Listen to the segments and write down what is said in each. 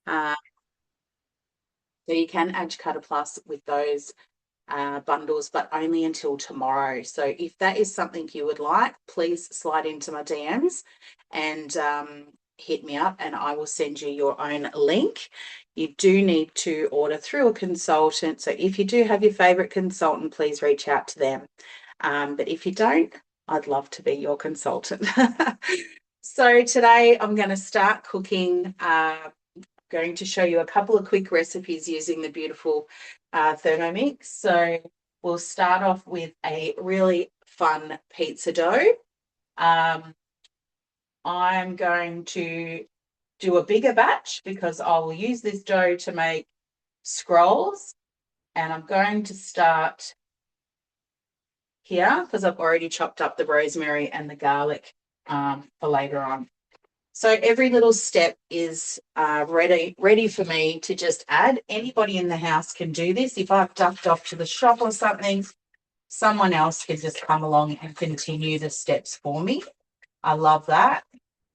Uh, so you can add your Cutter Plus with those bundles, but only until tomorrow. So if that is something you would like, please slide into my DMs and hit me up, and I will send you your own link. You do need to order through a consultant. So if you do have your favorite consultant, please reach out to them. But if you don't, I'd love to be your consultant. So today I'm going to start cooking. Going to show you a couple of quick recipes using the beautiful Thermomix. So we'll start off with a really fun pizza dough. I'm going to do a bigger batch because I will use this dough to make scrolls. And I'm going to start here because I've already chopped up the rosemary and the garlic for later on. So every little step is ready for me to just add. Anybody in the house can do this. If I've ducked off to the shop or something, someone else can just come along and continue the steps for me. I love that.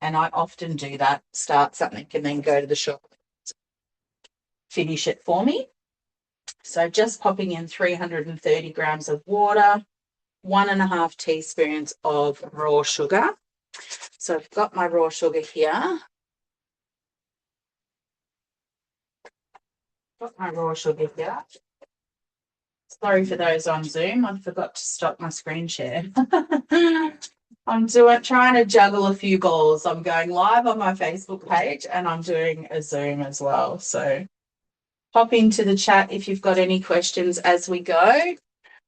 And I often do that, start something and then go to the shop, finish it for me. So just popping in 330 grams of water, 1.5 teaspoons of raw sugar. So I've got my raw sugar here. Sorry for those on Zoom. I forgot to stop my screen share. I'm trying to juggle a few balls. I'm going live on my Facebook page and I'm doing a Zoom as well. So pop into the chat if you've got any questions as we go.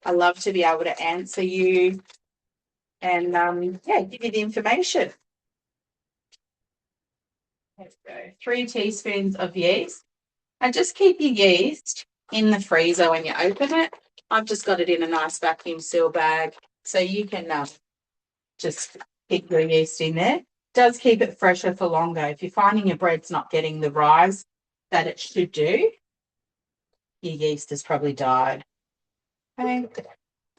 I love to be able to answer you and give you the information. Let's go. 3 teaspoons of yeast. And just keep your yeast in the freezer when you open it. I've just got it in a nice vacuum seal bag. So you can just keep your yeast in there. It does keep it fresher for longer. If you're finding your bread's not getting the rise that it should do, your yeast has probably died. Okay.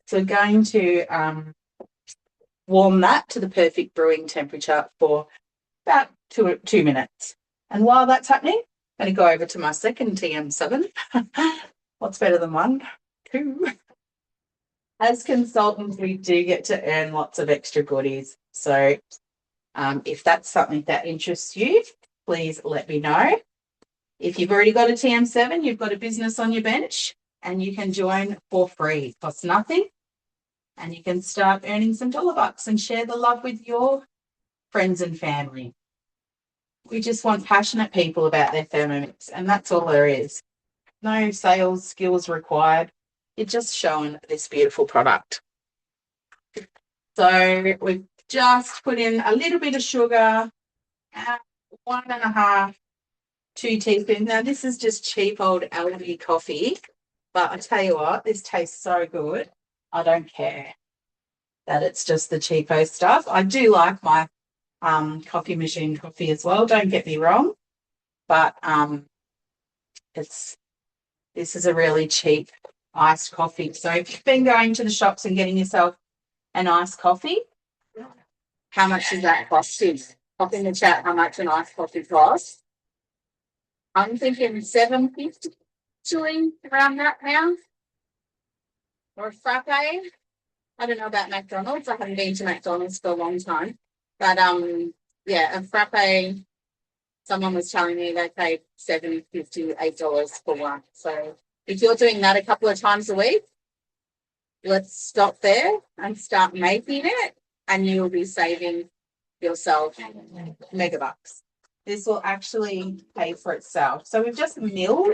So we're going to warm that to the perfect brewing temperature for about 2 minutes. And while that's happening, I'm going to go over to my second TM7. What's better than 1? 2. As consultants, we do get to earn lots of extra goodies. So if that's something that interests you, please let me know. If you've already got a TM7, you've got a business on your bench, and you can join for free. It costs nothing. And you can start earning some dollar bucks and share the love with your friends and family. We just want passionate people about their Thermomix, and that's all there is. No sales skills required. You're just showing this beautiful product. So we've just put in a little bit of sugar, 1.5, 2 teaspoons. Now, this is just cheap old Aldi coffee, but I tell you what, this tastes so good. I don't care that it's just the cheapo stuff. I do like my coffee machine coffee as well, don't get me wrong, but this is a really cheap iced coffee. So if you've been going to the shops and getting yourself an iced coffee, how much does that cost you? Pop in the chat how much an iced coffee costs. I'm thinking $7.50 shilling around that now. Or a frappe. I don't know about McDonald's. I haven't been to McDonald's for a long time. But a frappe, someone was telling me they paid $7.50, $8 for one. So if you're doing that a couple of times a week, let's stop there and start making it, and you'll be saving yourself megabucks. This will actually pay for itself. So we've just milled.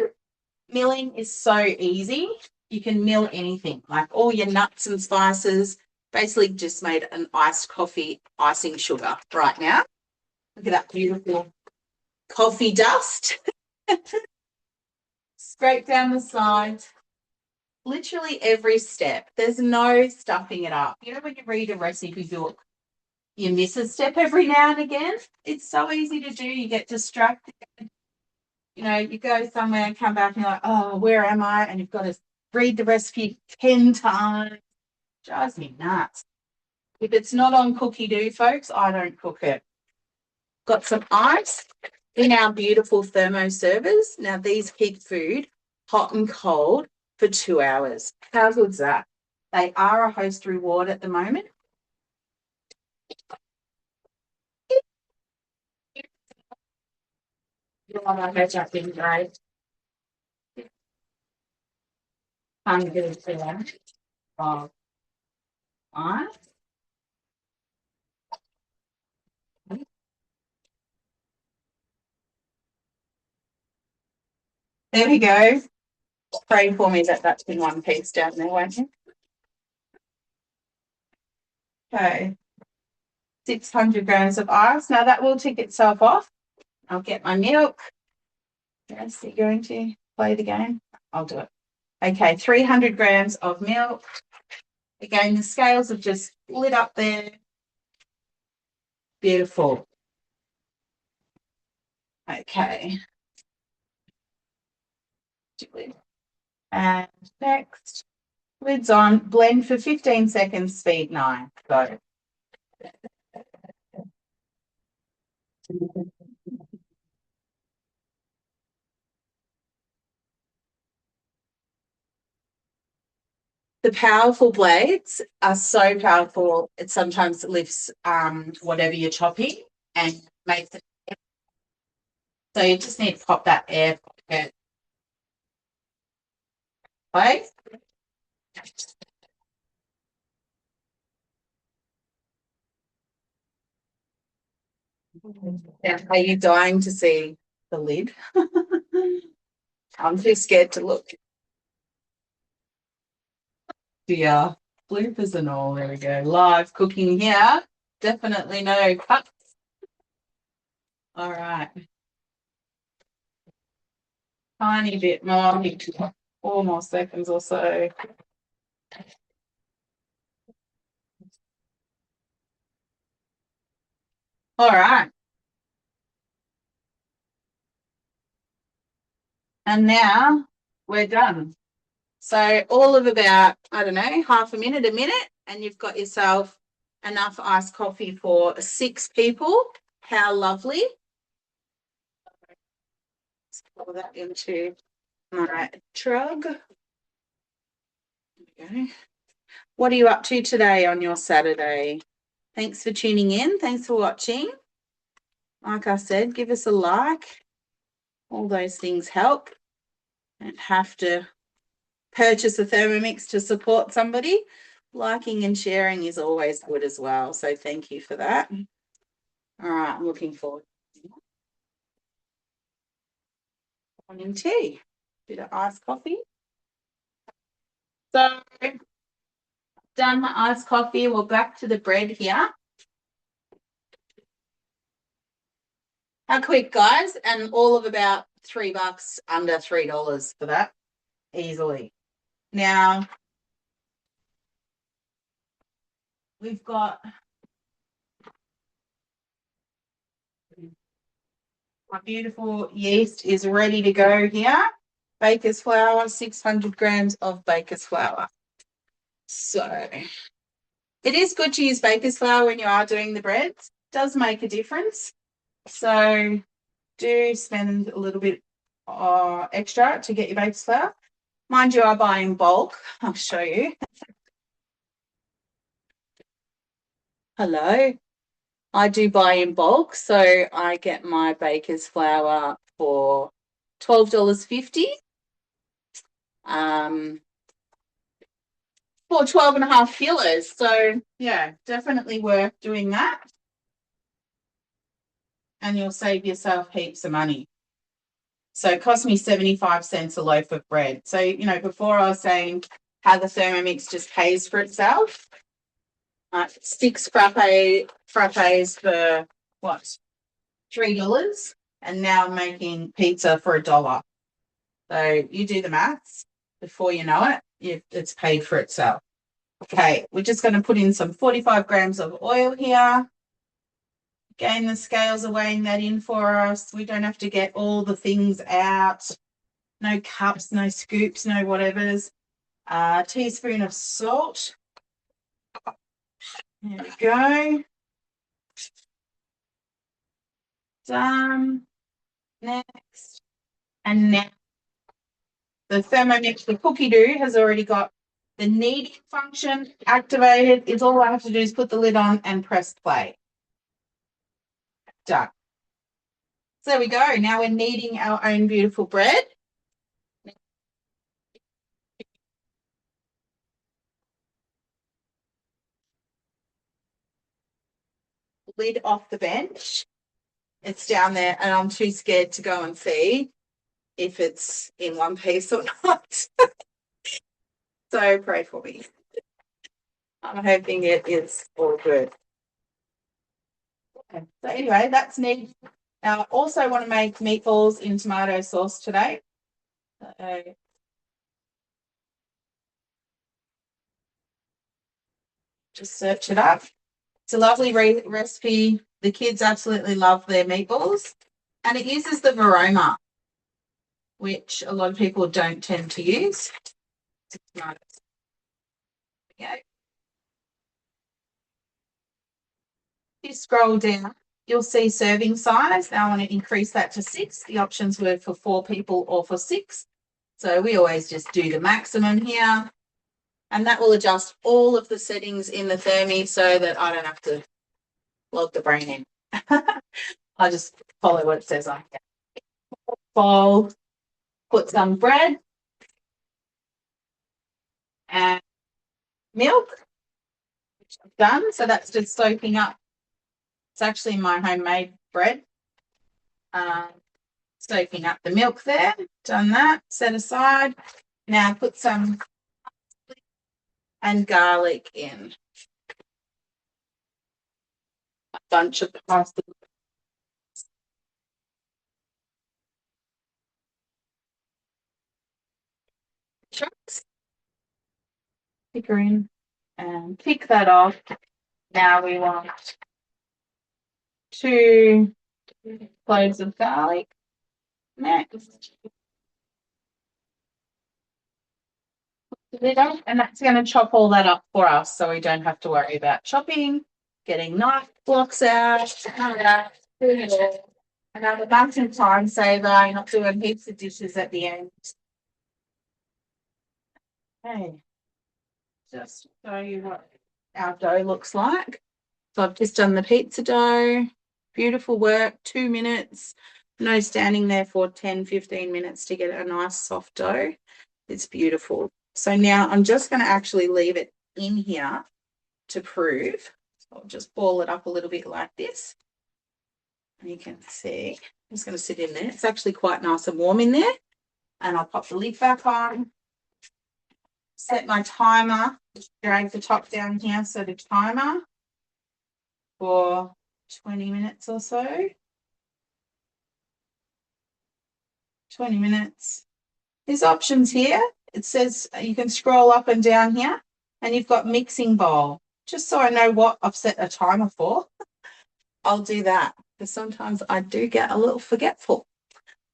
Milling is so easy. You can mill anything, like all your nuts and spices. Basically just made an iced coffee icing sugar right now. Look at that beautiful coffee dust. Scrape down the sides. Literally every step. There's no stuffing it up. You know when you read a recipe book, you miss a step every now and again? It's so easy to do. You get distracted. You know, you go somewhere, come back, and you're like, oh, where am I? And you've got to read the recipe 10 times. Drives me nuts. If it's not on cookie dough, folks, I don't cook it. Got some ice. in our beautiful thermo servers. Now, these keep food hot and cold for 2 hours. How good's that? They are a host reward at the moment. You want to hedge up in grade. Of ice. There we go. Pray for me that that's in one piece down there, won't you? Okay. 600 grams of ice. Now that will tick itself off. I'll get my milk. Yes, you're going to play the game? I'll do it. Okay, 300 grams of milk. Again, the scales have just lit up there. Beautiful. Okay. And next, lids on, blend for 15 seconds, speed 9. Go. The powerful blades are so powerful, it sometimes lifts whatever you're chopping and makes it. So you just need to pop that air pocket. Right? Are you dying to see the lid? I'm too scared to look. Yeah, bloopers and all. There we go. Live cooking here. Definitely no cuts. All right. Tiny bit more. 4 more seconds or so. All right. And now we're done. So all of about, I don't know, half a minute, and you've got yourself enough iced coffee for 6 people. How lovely. Let's pour that into my jug. There we go. What are you up to today on your Saturday? Thanks for tuning in. Thanks for watching. Like I said, give us a like. All those things help. Don't have to purchase a Thermomix to support somebody. Liking and sharing is always good as well. So thank you for that. All right, I'm looking forward. Morning tea. Bit of iced coffee. So done my iced coffee. We're back to the bread here. How quick, guys? And all of about $3, under $3 for that, easily. Now, we've got my beautiful yeast is ready to go here. Baker's flour, 600 grams of baker's flour. So it is good to use baker's flour when you are doing the breads. It does make a difference. So do spend a little bit extra to get your baker's flour. Mind you, I buy in bulk. I'll show you. Hello. I do buy in bulk, so I get my baker's flour for $12.50 for 12.5 kilos. So yeah, definitely worth doing that. And you'll save yourself heaps of money. So it cost me 75 cents a loaf of bread. So, you know, before I was saying how the Thermomix just pays for itself. 6 frappes for what? $3. And now I'm making pizza for $1. So you do the maths. Before you know it, it's paid for itself. Okay, we're just going to put in some 45 grams of oil here. Again, the scales are weighing that in for us. We don't have to get all the things out. No cups, no scoops, no whatevers. A teaspoon of salt. There we go. Done. Next. And now the Thermomix, the cookie dough has already got the kneading function activated. It's all I have to do is put the lid on and press play. Done. So there we go. Now we're kneading our own beautiful bread. Lid off the bench. It's down there and I'm too scared to go and see if it's in one piece or not. So pray for me. I'm hoping it is all good. Okay. So anyway, that's neat. Now I also want to make meatballs in tomato sauce today. Just search it up. It's a lovely recipe. The kids absolutely love their meatballs. And it uses the Varoma, which a lot of people don't tend to use. Okay. If you scroll down, you'll see serving size. Now I want to increase that to 6. The options were for 4 people or for 6. So we always just do the maximum here. And that will adjust all of the settings in the Thermi so that I don't have to log the brain in. I just follow what it says on here. Bowl, put some bread and milk, which I've done. So that's just soaking up. It's actually my homemade bread. Soaking up the milk there. Done that. Set aside. Now put some and garlic in. A bunch of parsley. Chunks. Pick her in and pick that off. Now we want 2 cloves of garlic. Next. And that's going to chop all that up for us so we don't have to worry about chopping, getting knife blocks out, another bunch time saver. You're not doing heaps of dishes at the end. Okay, just show you what our dough looks like. So I've just done the pizza dough. Beautiful work, 2 minutes. No standing there for 10, 15 minutes to get a nice soft dough. It's beautiful. So now I'm just going to actually leave it in here to prove. So I'll just ball it up a little bit like this. And you can see, I'm just going to sit in there. It's actually quite nice and warm in there. And I'll pop the lid back on. Set my timer, drag the top down here, set a timer for 20 minutes or so. 20 minutes. There's options here. It says you can scroll up and down here and you've got mixing bowl. Just so I know what I've set a timer for, I'll do that because sometimes I do get a little forgetful.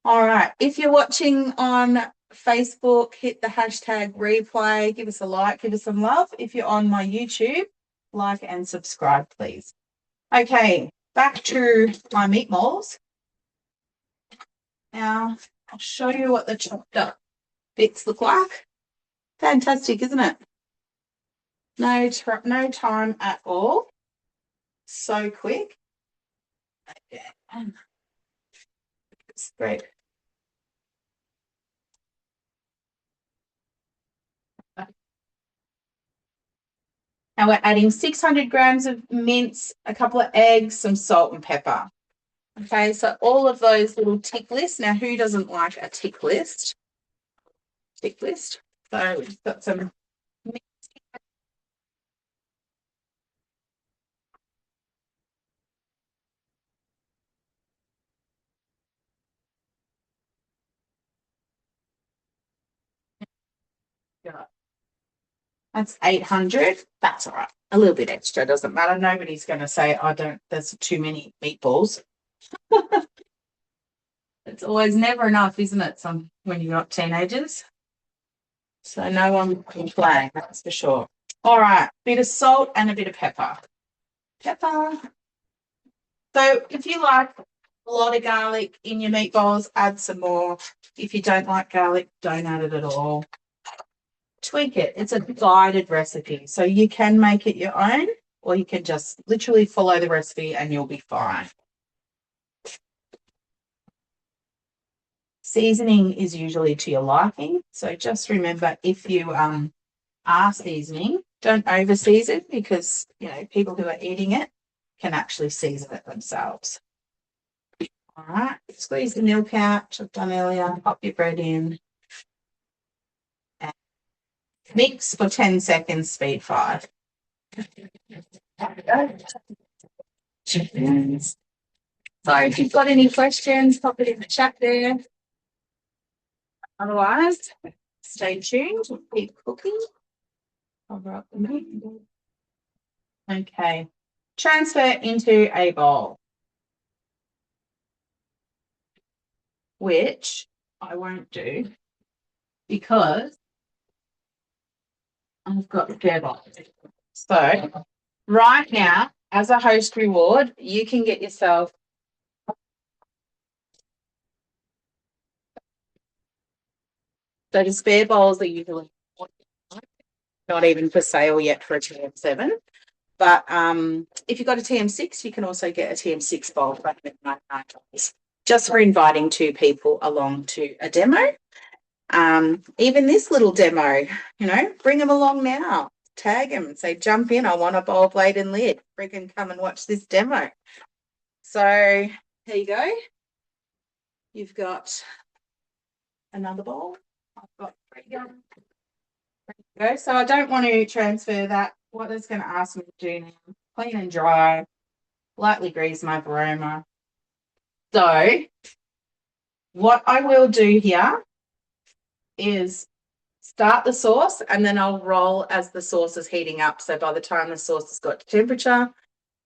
All right. If you're watching on Facebook, hit the hashtag replay, give us a like, give us some love. If you're on my YouTube, like and subscribe, please. Okay, back to my meatballs. Now, I'll show you what the chopped up bits look like. Fantastic, isn't it? No time at all. So quick. Okay. It's great. Now we're adding 600 grams of mince, a couple of eggs, some salt and pepper. Okay, so all of those little tick lists. Now, who doesn't like a tick list? Tick list. So we've got some mince. That's 800. That's all right. A little bit extra doesn't matter. Nobody's going to say, I don't, there's too many meatballs. It's always never enough, isn't it? When you've got teenagers. So no one can complain, that's for sure. All right, bit of salt and a bit of pepper. Pepper. So if you like a lot of garlic in your meatballs, add some more. If you don't like garlic, don't add it at all. Tweak it. It's a guided recipe, so you can make it your own, or you can just literally follow the recipe and you'll be fine. Seasoning is usually to your liking, so just remember, if you are seasoning, don't over season, because people who are eating it can actually season it themselves. All right, squeeze the milk out, which I've done earlier. Pop your bread in. And mix for 10 seconds, speed 5. Chickens. So if you've got any questions, pop it in the chat there. Otherwise, stay tuned. Keep cooking. Cover up the meat. Okay. Transfer into a bowl, which I won't do because I've got spare bowls. So right now, as a host reward, you can get yourself the spare bowls are usually not even for sale yet for a TM7. But if you've got a TM6, you can also get a TM6 bowl for $99, just for inviting 2 people along to a demo. Even this little demo, bring them along now. Tag them and say, jump in, I want a bowl, blade and lid. Freaking come and watch this demo. So there you go. You've got another bowl. I've got go. So I don't want to transfer that. What it's going to ask me to do now, clean and dry, lightly grease my aroma. So what I will do here is start the sauce, and then I'll roll as the sauce is heating up. So by the time the sauce has got to temperature,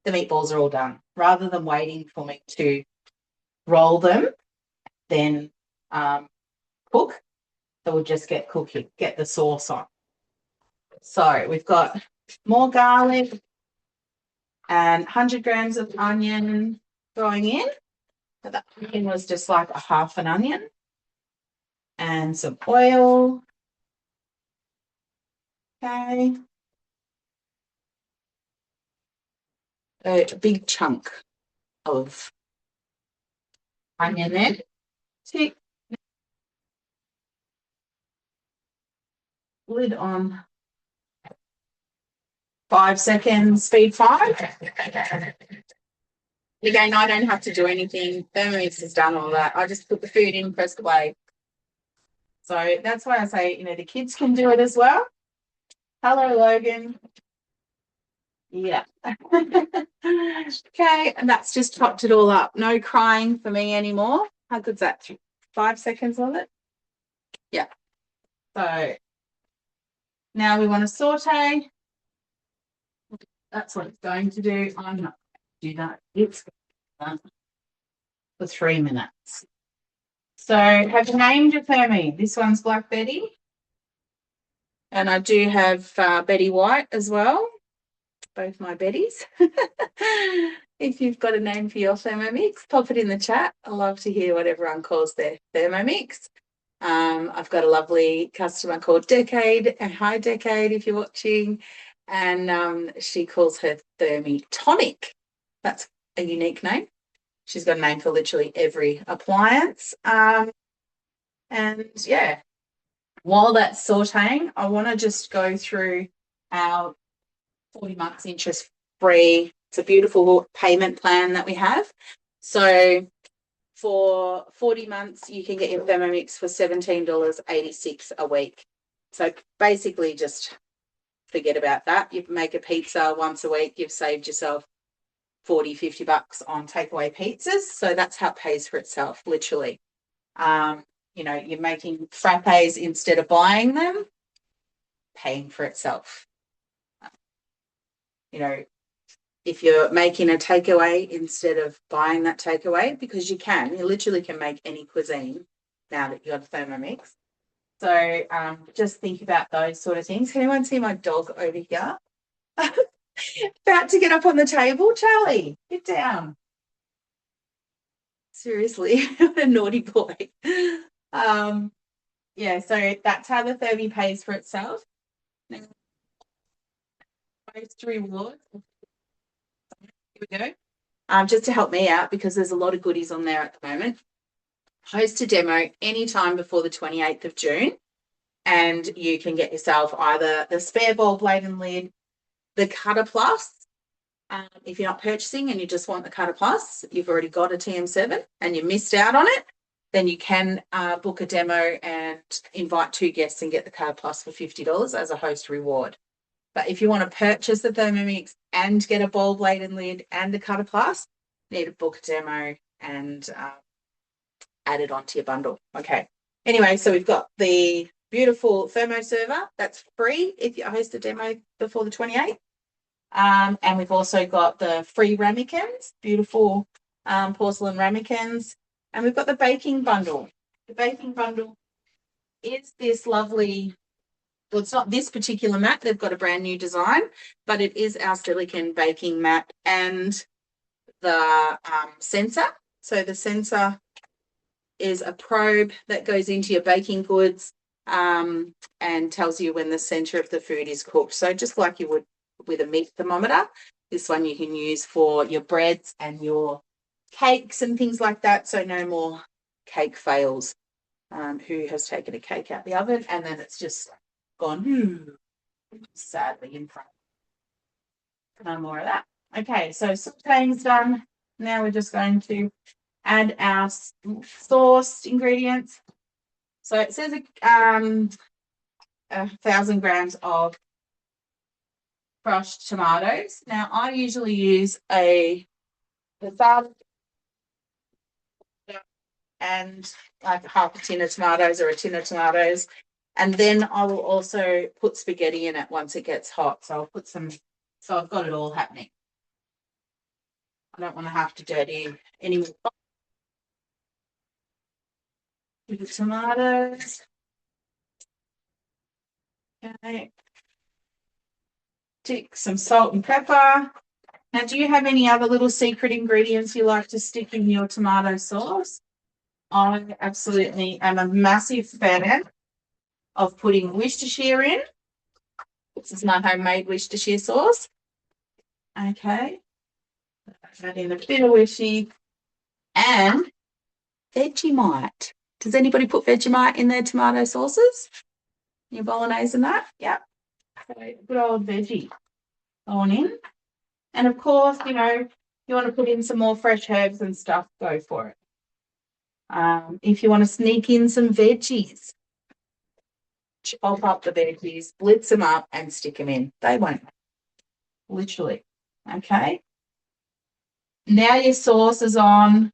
the meatballs are all done. Rather than waiting for me to roll them, then cook, so we'll just get cooking, get the sauce on. So we've got more garlic and 100 grams of onion going in. So that onion was just like a half an onion. And some oil. Okay. A big chunk of onion there. Tick. Lid on. 5 seconds, speed 5. Again, I don't have to do anything. Thermomix has done all that. I just put the food in, press away. So that's why I say, the kids can do it as well. Hello, Logan. Yeah. Okay, and that's just topped it all up. No crying for me anymore. How good's that? 5 seconds on it? Yeah. So now we want to saute. That's what it's going to do. I'm not going to do that. It's done for 3 minutes. So have you named your thermi? This one's Black Betty. And I do have Betty White as well. Both my Bettys. If you've got a name for your Thermomix, pop it in the chat. I love to hear what everyone calls their Thermomix. I've got a lovely customer called Decade, and hi Decade if you're watching, and she calls her Thermi Tonic. That's a unique name. She's got a name for literally every appliance. And yeah, while that's sauteing, I want to just go through our 40 months interest free. It's a beautiful payment plan that we have. So for 40 months, you can get your Thermomix for $17.86 a week. So basically just forget about that. You make a pizza once a week, you've saved yourself $40-50 on takeaway pizzas. So that's how it pays for itself, literally. You're making frappes instead of buying them, paying for itself. If you're making a takeaway instead of buying that takeaway, because you literally can make any cuisine now that you've got a Thermomix. So just think about those sort of things. Can anyone see my dog over here? About to get up on the table. Charlie, get down. Seriously, what a naughty boy. Yeah, so that's how the Thermi pays for itself. Now, most rewards. Here we go. Just to help me out because there's a lot of goodies on there at the moment. Host a demo anytime before the 28th of June, and you can get yourself either the spare ball blade and lid, the Cutter Plus. If you're not purchasing and you just want the Cutter Plus, you've already got a TM7 and you missed out on it, then you can book a demo and invite 2 guests and get the Cutter Plus for $50 as a host reward. But if you want to purchase the Thermomix and get a ball blade and lid and the Cutter Plus, you need to book a demo and add it onto your bundle. Okay. Anyway, so we've got the beautiful thermo server. That's free if you host a demo before the 28th. And we've also got the free ramekins, beautiful porcelain ramekins. And we've got the baking bundle. The baking bundle is this lovely, well, it's not this particular mat. They've got a brand new design, but it is our silicone baking mat and the sensor. So the sensor is a probe that goes into your baking goods and tells you when the center of the food is cooked. So just like you would with a meat thermometer, this one you can use for your breads and your cakes and things like that. So no more cake fails. Who has taken a cake out the oven and then it's just gone sadly in front. No more of that. Okay, so sauteing's done. Now we're just going to add our sauce ingredients. So it says 1,000 grams of crushed tomatoes. Now I usually use a salad and like half a tin of tomatoes or a tin of tomatoes. And then I will also put spaghetti in it once it gets hot. So I'll put some, so I've got it all happening. I don't want to have to dirty any more. The tomatoes. Okay. Stick some salt and pepper. Now, do you have any other little secret ingredients you like to stick in your tomato sauce? I absolutely am a massive fan of putting Worcestershire in. This is my homemade Worcestershire sauce. Okay. Add in a bit of Worcestershire and Vegemite. Does anybody put Vegemite in their tomato sauces? Your bolognese and that? Yep. So good old veggie on in. And of course, you know, you want to put in some more fresh herbs and stuff, go for it. If you want to sneak in some veggies, chop up the veggies, blitz them up and stick them in. They won't, literally. Okay. Now your sauce is on.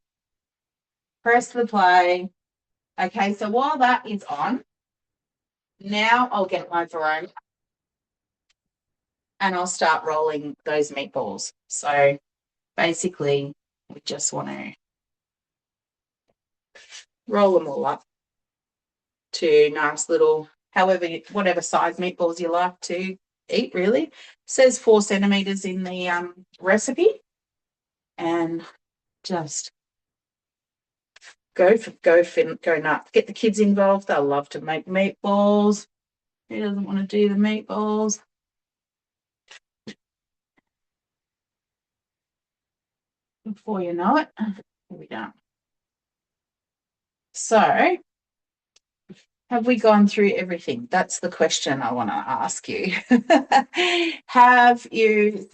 Press the play. Okay, so while that is on, now I'll get my varoma and I'll start rolling those meatballs. So basically, we just want to roll them all up to nice little, whatever size meatballs you like to eat, really. It says 4 centimeters in the recipe. And just go nuts. Get the kids involved. They'll love to make meatballs. Who doesn't want to do the meatballs? Before you know it, here we go. So, have we gone through everything? That's the question I want to ask you. Have you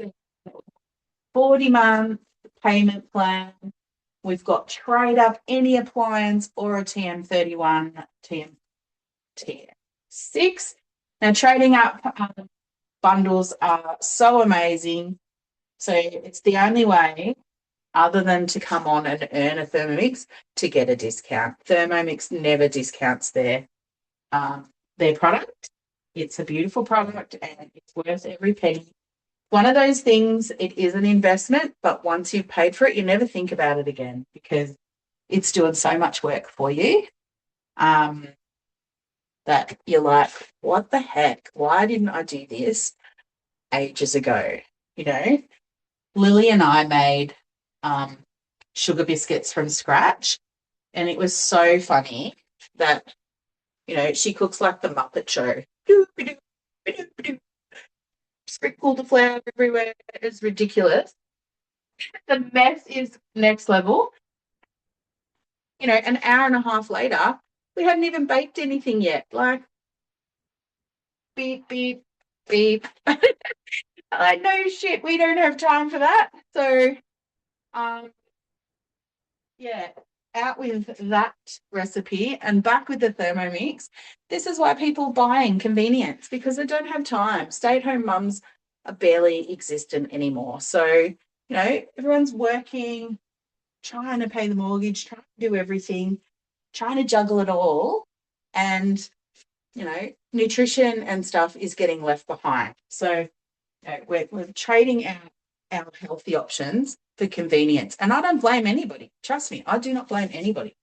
40-month payment plan? We've got tradeup, any appliance or a TM31, TM6. Now, trading up bundles are so amazing. So it's the only way, other than to come on and earn a Thermomix, to get a discount. Thermomix never discounts their product. It's a beautiful product and it's worth every penny. One of those things, it is an investment, but once you've paid for it, you never think about it again because it's doing so much work for you that you're like, what the heck? Why didn't I do this ages ago? You know, Lily and I made sugar biscuits from scratch. And it was so funny that, she cooks like the Muppet Show. Sprinkle the flour everywhere. It's ridiculous. The mess is next level. An hour and a half later, we hadn't even baked anything yet. Like, beep, beep, beep. Like, no shit, we don't have time for that. So, yeah, out with that recipe and back with the Thermomix. This is why people buying convenience, because they don't have time. Stay-at-home mums are barely existent anymore. So, everyone's working, trying to pay the mortgage, trying to do everything, trying to juggle it all. And, nutrition and stuff is getting left behind. So, we're trading our healthy options for convenience. And I don't blame anybody. Trust me, I do not blame anybody.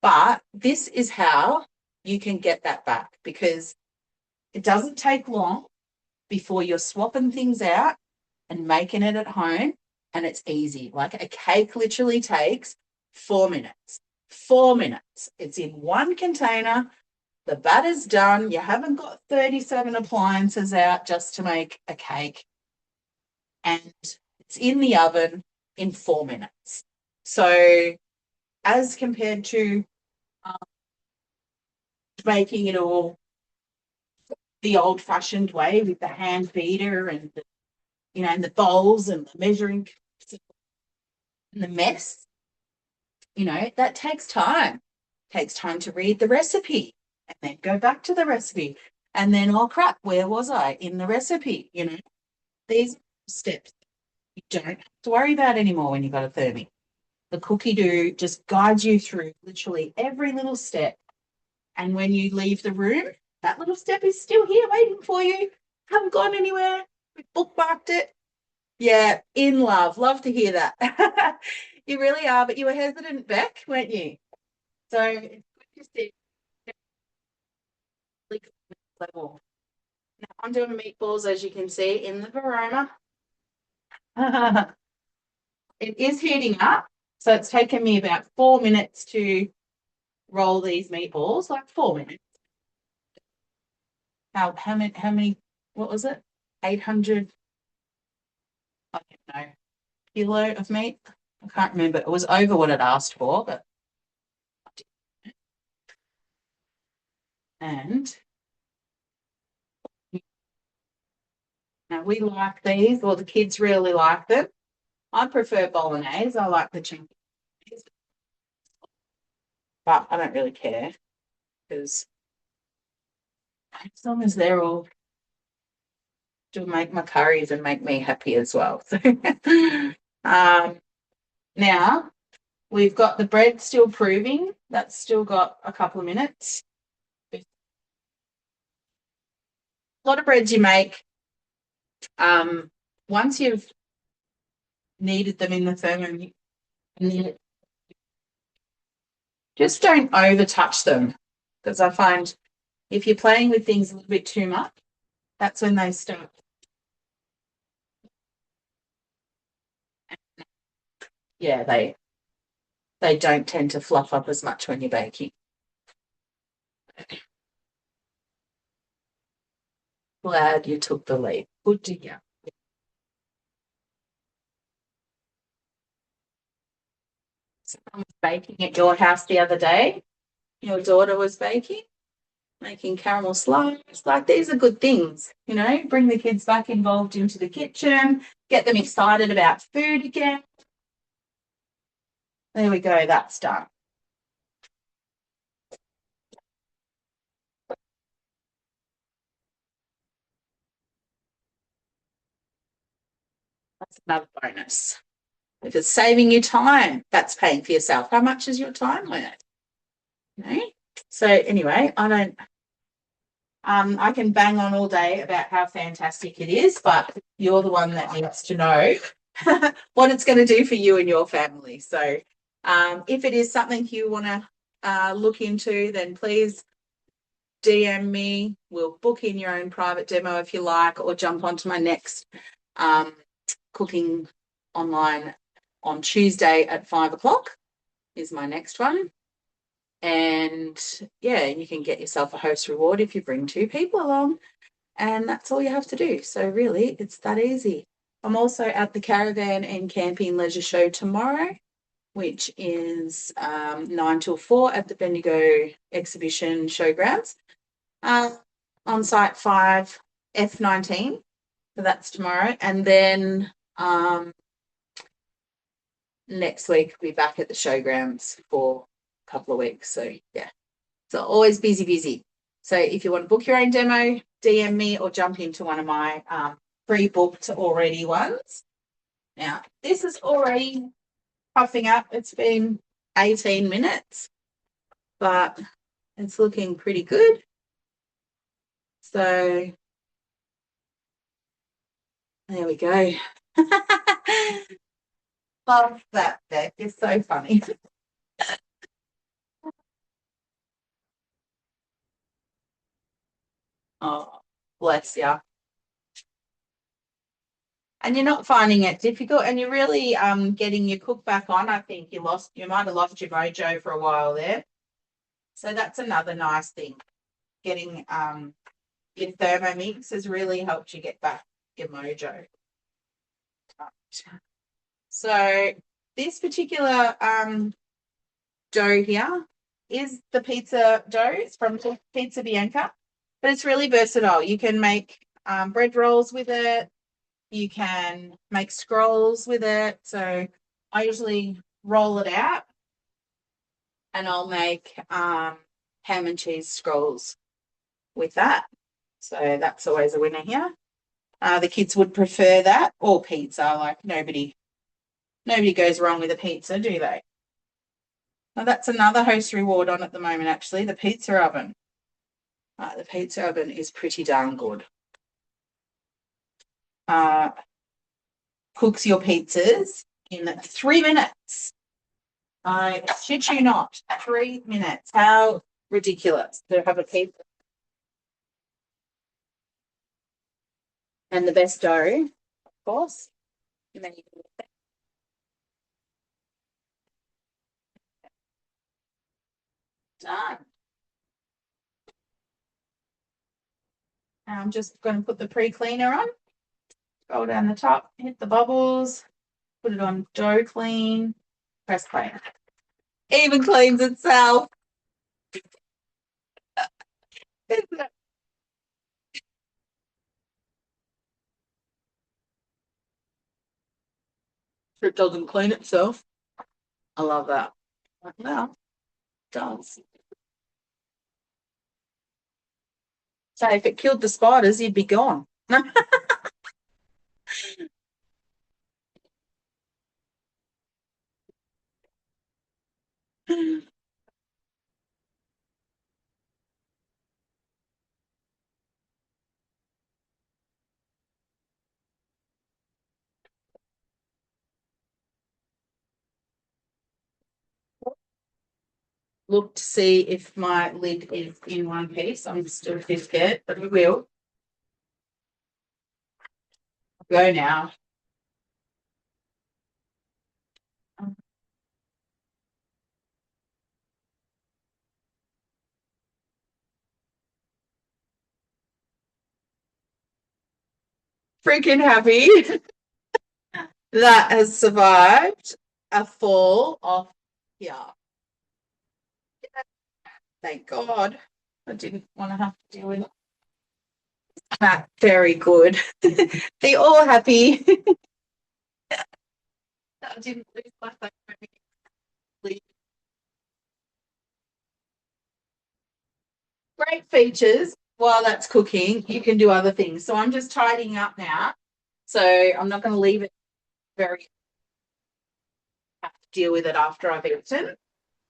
But this is how you can get that back, because it doesn't take long before you're swapping things out and making it at home, and it's easy. Like, a cake literally takes 4 minutes. 4 minutes. It's in one container. The batter's done. You haven't got 37 appliances out just to make a cake. And it's in the oven in 4 minutes. So, as compared to making it all the old-fashioned way with the hand beater and and the bowls and the measuring cups and the mess, that takes time. It takes time to read the recipe and then go back to the recipe. And then, oh crap, where was I in the recipe? These steps you don't have to worry about anymore when you've got a Thermi. The Cookie Do just guides you through literally every little step. And when you leave the room, that little step is still here waiting for you. Haven't gone anywhere. We've bookmarked it. Yeah, in love. Love to hear that. You really are, but you were hesitant, Beck, weren't you? So it's good to see level. Now I'm doing meatballs, as you can see, in the Varoma. It is heating up, so it's taken me about 4 minutes to roll these meatballs, like 4 minutes. How many, what was it? 800, I don't know, kilo of meat. I can't remember. It was over what it asked for, but. And now we like these, or the kids really like them. I prefer bolognese. I like the chunky, but I don't really care, because as long as they're all to make my curries and make me happy as well. So, now we've got the bread still proving. That's still got a couple of minutes. A lot of breads you make, once you've kneaded them in the Thermomix, just don't over touch them, because I find if you're playing with things a little bit too much, that's when they start. Yeah, they don't tend to fluff up as much when you're baking. Glad you took the lead. Good to hear. Someone was baking at your house the other day. Your daughter was baking, making caramel slides. Like, these are good things, bring the kids back involved into the kitchen, get them excited about food again. There we go, that's done. That's another bonus. If it's saving you time, that's paying for yourself. How much is your time worth? So anyway, I can bang on all day about how fantastic it is, but you're the one that needs to know what it's going to do for you and your family. So if it is something you want to look into, then please DM me. We'll book in your own private demo if you like, or jump onto my next cooking online on Tuesday at 5 o'clock is my next one. And yeah, you can get yourself a host reward if you bring 2 people along. And that's all you have to do. So really, it's that easy. I'm also at the Caravan and Camping Leisure Show tomorrow, which is 9 till 4 at the Bendigo Exhibition Showgrounds. On site 5, F19. So that's tomorrow. And then next week we'll be back at the showgrounds for a couple of weeks. So yeah, so always busy, busy. So if you want to book your own demo, DM me or jump into one of my pre-booked already ones. Now, this is already puffing up. It's been 18 minutes, but it's looking pretty good. So there we go. Love that, Beck. It's so funny. Oh, bless you. And you're not finding it difficult, and you're really getting your cook back on. I think you might have lost your mojo for a while there. So that's another nice thing. Getting your Thermomix has really helped you get back your mojo. So this particular dough here is the pizza dough. It's from Pizza Bianca, but it's really versatile. You can make bread rolls with it. You can make scrolls with it. So I usually roll it out and I'll make ham and cheese scrolls with that. So that's always a winner here. The kids would prefer that or pizza. Like nobody goes wrong with a pizza, do they? Now that's another host reward on at the moment, actually, the pizza oven. The pizza oven is pretty darn good. Cooks your pizzas in 3 minutes. I shit you not, 3 minutes. How ridiculous to have a pizza. And the best dough, of course. And then you can done. I'm just going to put the pre-cleaner on. Scroll down the top, hit the bubbles, put it on dough clean, press play. Even cleans itself. It doesn't clean itself. I love that. Well, it does. So if it killed the spiders, you'd be gone. Look to see if my lid is in one piece. I'm still a bit scared, but we will. Go now. Freaking happy that has survived a fall off here. Thank God. I didn't want to have to deal with that. Very good. They're all happy. I didn't lose my phone. Great features while that's cooking. You can do other things. So I'm just tidying up now. So I'm not going to leave it very, have to deal with it after I've eaten.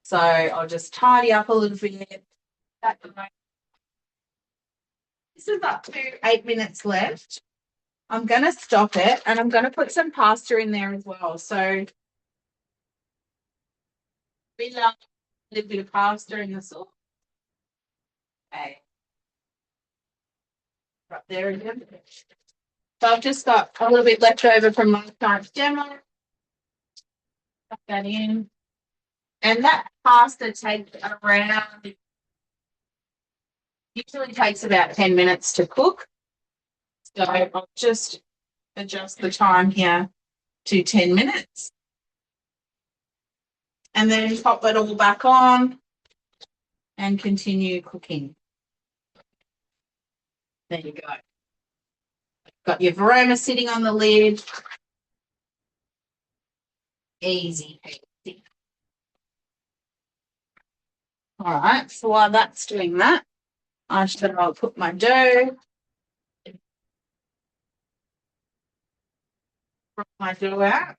So I'll just tidy up a little bit. This is up to 8 minutes left. I'm going to stop it and I'm going to put some pasta in there as well. So we love a little bit of pasta in the sauce. Okay. Right there again. So I've just got a little bit left over from last night's demo. Put that in. And that pasta takes around, usually takes about 10 minutes to cook. So I'll just adjust the time here to 10 minutes. And then pop it all back on and continue cooking. There you go. Got your varoma sitting on the lid. Easy peasy. All right, so while that's doing that, I'll put my dough. My dough out.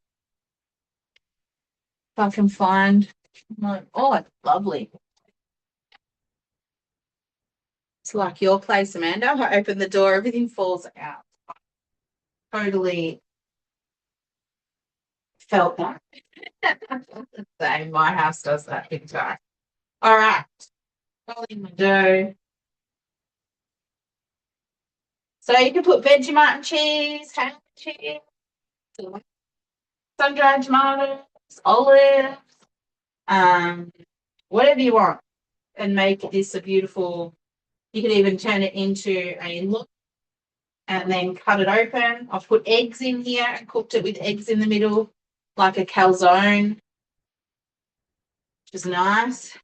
If I can find oh, it's lovely. It's like your place, Amanda. I open the door, everything falls out. Totally felt that. Same, my house does that big time. All right, rolling my dough. So you can put Vegemite and cheese, ham cheese, sun-dried tomatoes, olives, whatever you want, and make this a beautiful. You could even turn it into a look and then cut it open. I've put eggs in here and cooked it with eggs in the middle, like a calzone, which is nice.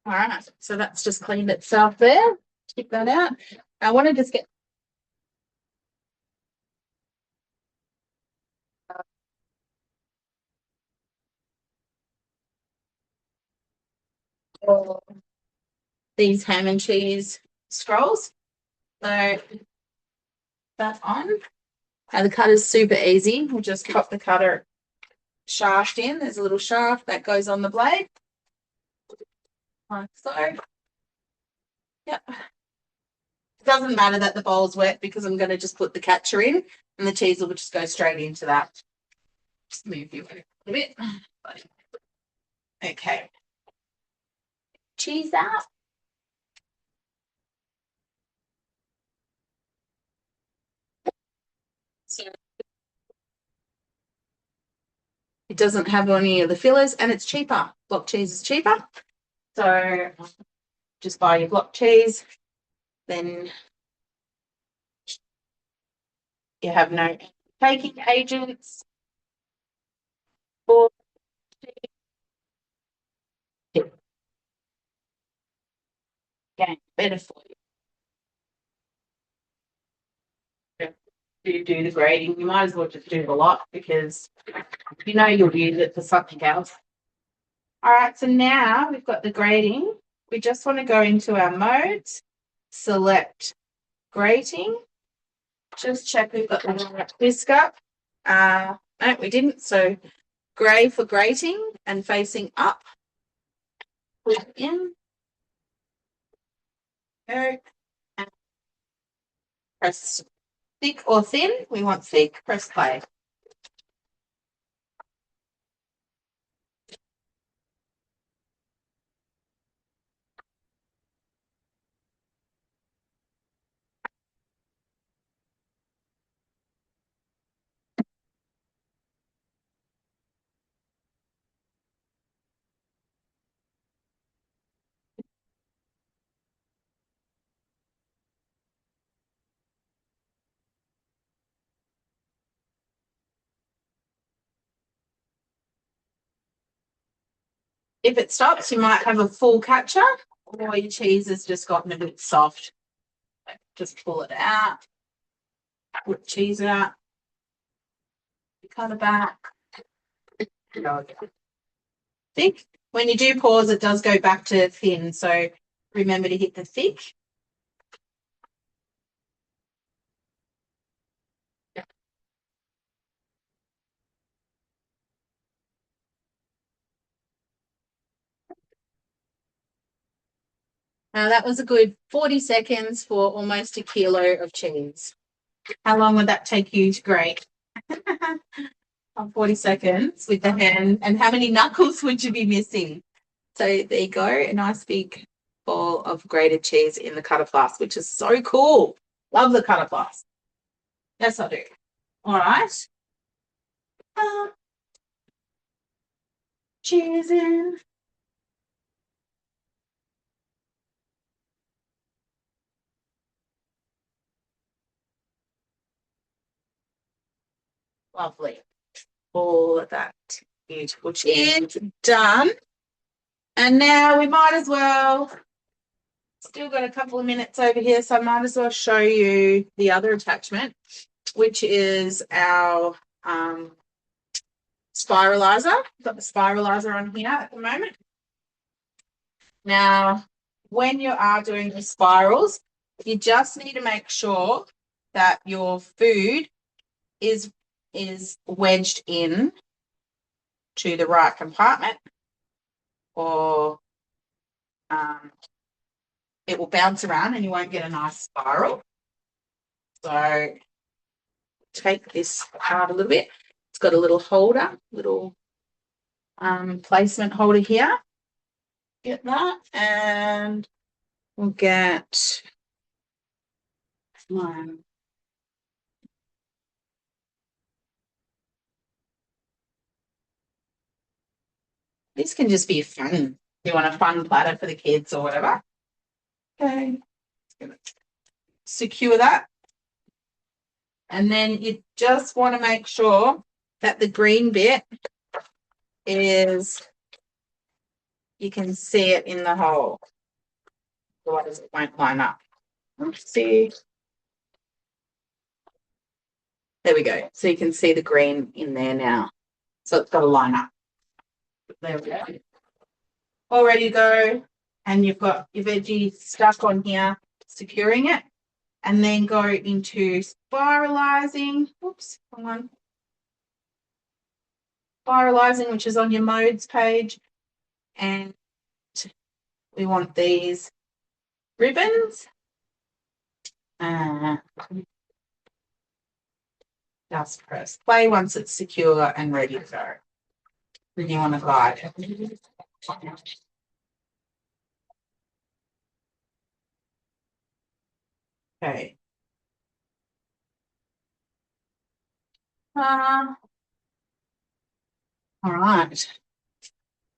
All right, so that's just cleaned itself there. Check that out. I want to just get these ham and cheese scrolls. So that's on. And the cutter's super easy. We'll just pop the cutter shaft in. There's a little shaft that goes on the blade. Like so. Yep. It doesn't matter that the bowl's wet because I'm going to just put the catcher in and the cheese will just go straight into that. Just move you a little bit. Okay. Cheese out. So it doesn't have any of the fillers and it's cheaper. Block cheese is cheaper. So just buy your block cheese. Then you have no baking agents. Or again, better for you. You do the grading, you might as well just do the lot because you know you'll use it for something else. All right, so now we've got the grading. We just want to go into our modes, select grating, just check we've got the right whisker. No, we didn't. So grey for grating and facing up. Put it in. Go. And press thick or thin. We want thick. Press play. If it stops, you might have a full catcher or your cheese has just gotten a bit soft. Just pull it out. Put cheese out. Cut it back. Thick. When you do pause, it does go back to thin. So remember to hit the thick. Now that was a good 40 seconds for almost a kilo of cheese. How long would that take you to grate? on 40 seconds with the hand. And how many knuckles would you be missing? So there you go, a nice big ball of grated cheese in the cutter plus, which is so cool. Love the cutter plus. Yes, I do. All right. Cheese in. Lovely. All of that beautiful cheese done. And now we might as well, still got a couple of minutes over here, so I might as well show you the other attachment, which is our spiralizer. I've got the spiralizer on here at the moment. Now, when you are doing the spirals, you just need to make sure that your food is wedged in to the right compartment, or it will bounce around and you won't get a nice spiral. So take this apart a little bit. It's got a little holder, little placement holder here. Get that, and we'll get one. This can just be fun. You want a fun platter for the kids or whatever. Okay. Secure that. And then you just want to make sure that the green bit is, you can see it in the hole. Otherwise it won't line up. Let's see. There we go. So you can see the green in there now. So it's got to line up. There we go. All ready to go. And you've got your veggie stuck on here, securing it. And then go into spiralizing. Oops, wrong one. Spiralizing, which is on your modes page. And we want these ribbons. Just press play once it's secure and ready to go. Then you want to glide. Okay. All right.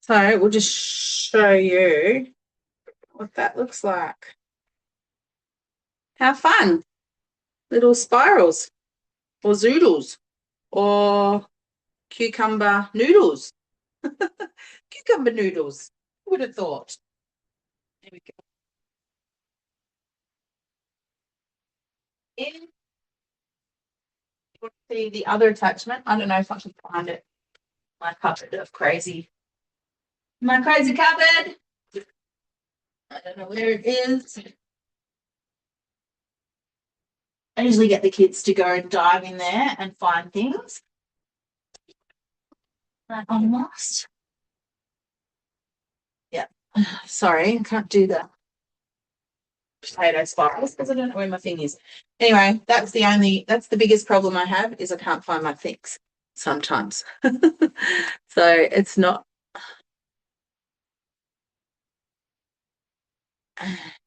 So we'll just show you what that looks like. How fun. Little spirals or zoodles or cucumber noodles. Cucumber noodles. Who would have thought? There we go. In, you want to see the other attachment? I don't know if I can find it. My cupboard of crazy. My crazy cupboard. I don't know where it is. I usually get the kids to go and dive in there and find things. I'm lost. Yeah. Sorry, I can't do the potato spirals because I don't know where my thing is. Anyway, that's the biggest problem I have, is I can't find my things sometimes. So it's not,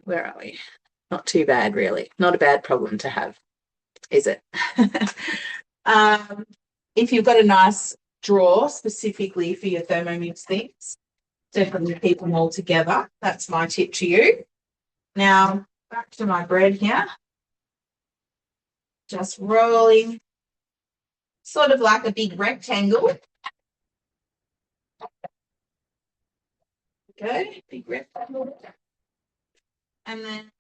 where are we? Not too bad, really. Not a bad problem to have, is it? If you've got a nice drawer specifically for your Thermomix things, definitely keep them all together. That's my tip to you. Now, back to my bread here. Just rolling, sort of like a big rectangle. Okay, big rectangle. And then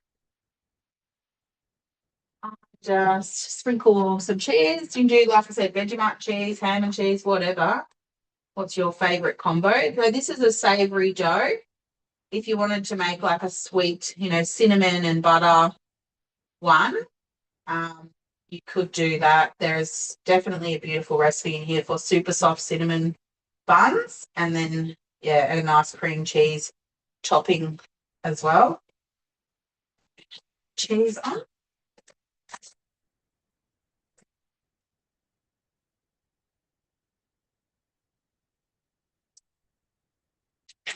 I'll just sprinkle some cheese. You can do, like I said, Vegemite cheese, ham and cheese, whatever. What's your favourite combo? So this is a savoury dough. If you wanted to make like a sweet, cinnamon and butter one, you could do that. There's definitely a beautiful recipe in here for super soft cinnamon buns, and then, yeah, a nice cream cheese topping as well. Cheese on.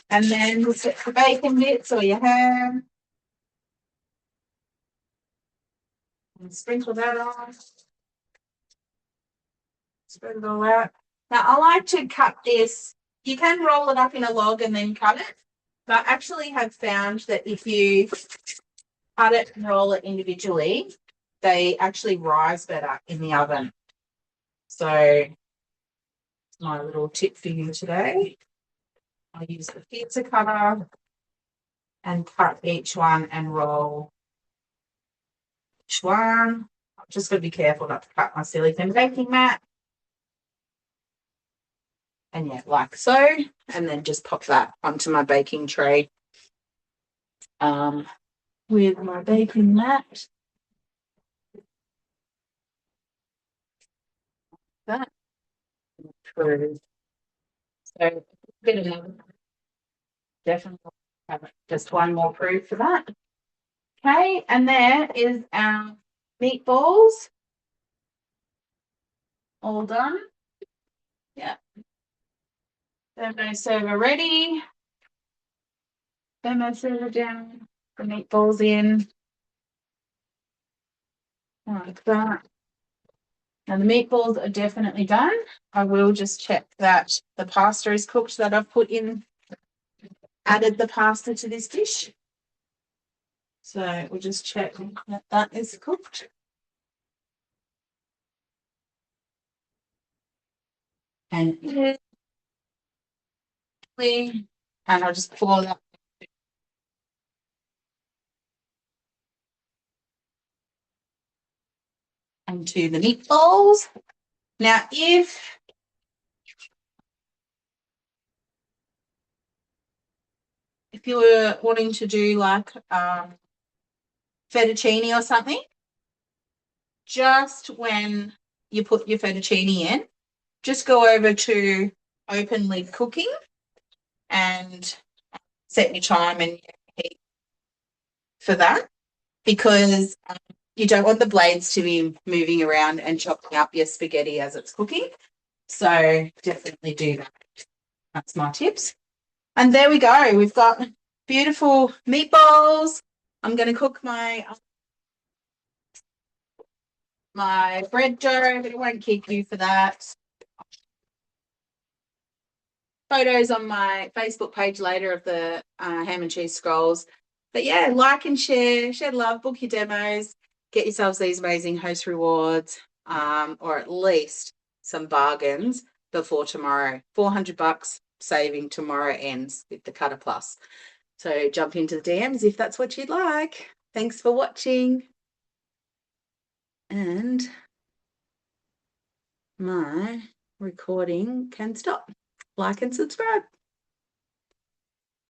And then we'll set the bacon bits or your ham. And sprinkle that on. Spread it all out. Now, I like to cut this. You can roll it up in a log and then cut it. But I actually have found that if you cut it and roll it individually, they actually rise better in the oven. So, my little tip for you today. I use the pizza cutter and cut each one and roll each one. I'm just going to be careful not to cut my silicone baking mat. And yeah, like so. And then just pop that onto my baking tray with my baking mat. That through. So a bit of another, definitely have just one more proof for that. Okay, and there is our meatballs all done. Yeah. Thermo server ready. Thermo server down. The meatballs in. Like that. Now the meatballs are definitely done. I will just check that the pasta is cooked that I've put in, added the pasta to this dish. So we'll just check that that is cooked. And I'll just pour that into the meatballs. Now, if you were wanting to do like fettuccine or something, just when you put your fettuccine in, just go over to open lid cooking and set your time and your heat for that, because you don't want the blades to be moving around and chopping up your spaghetti as it's cooking. So definitely do that. That's my tips. And there we go. We've got beautiful meatballs. I'm going to cook my bread dough, but I won't keep you for that. Photos on my Facebook page later of the ham and cheese scrolls. But yeah, like and share love, book your demos, get yourselves these amazing host rewards, or at least some bargains before tomorrow. $400 saving tomorrow ends with the Cutter Plus. So jump into the DMs if that's what you'd like. Thanks for watching. And my recording can stop. Like and subscribe.